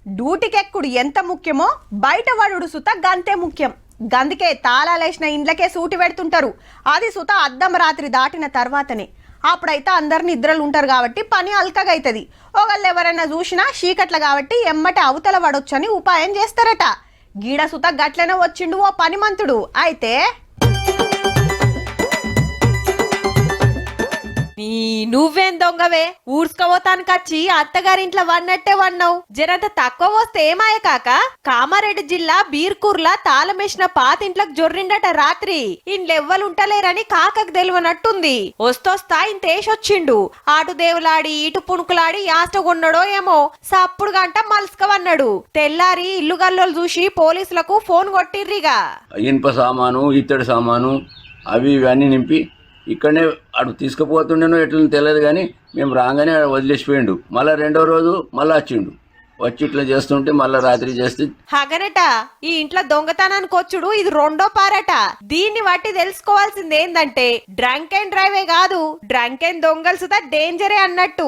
డ్యూటీకెక్కుడు ఎంత ముఖ్యమో బయట వడుడు సుత గంతే ముఖ్యం. గందుకే తాళాలేసిన ఇండ్లకే సూటి పెడుతుంటారు. అది సుత అద్దం రాత్రి దాటిన తర్వాతనే. అప్పుడైతే అందరు నిద్రలు ఉంటారు కాబట్టి పని అల్కగా అవుతుంది. ఒకళ్ళు ఎవరైనా చూసినా చీకట్ల కాబట్టి ఎమ్మటి అవతల పడొచ్చని ఉపాయం చేస్తారట. గీడ సుత గట్లనే వచ్చిండు ఓ పనిమంతుడు. అయితే నువ్వేం దొంగవే, ఊడ్చుకోవటానికచ్చి అత్తగారింట్లో వన్నట్టే వన్నావు. జరంత తక్కువ వస్తే ఏమాయ కాక. కామారెడ్డి జిల్లా బీర్కూర్లా తాళమేసిన పాతింట్లకు జొర్రిండట రాత్రి. ఇండ్లెవ్వలుంటలేరని కాకకు తెలివనట్టుంది. వస్తొస్తా ఇంతేసొచ్చిండు. అటు దేవులాడి ఇటు పుణుకులాడి యాస్టగొన్నడో ఏమో సప్పుడు గంట మలుసుకవన్నాడు. తెల్లారి ఇల్లు గల్లోలు చూసి పోలీసులకు ఫోన్ కొట్టిర్రిగా. ఇనుప సామాను ఇత్తడి సామాను అవి ఇవన్నీ నింపి ఇక్కడనే అటు తీసుకుపోతుండేనో ఎట్లా తెలియదు కానీ మేము రాగానే వదిలేసిపోయిండు. మళ్ళీ రెండో రోజు మళ్ళీ వచ్చిండు. వచ్చి ఇట్లా చేస్తుంటే మళ్ళీ రాత్రి చేస్తే హగనట ఈ ఇంట్లో దొంగతనానికి వచ్చుడు ఇది రెండో పారట. దీన్ని బట్టి తెలుసుకోవాల్సింది ఏందంటే డ్రంక్ అండ్ డ్రైవే కాదు, డ్రంక్ అండ్ దొంగలు సుతా డేంజరే అన్నట్టు.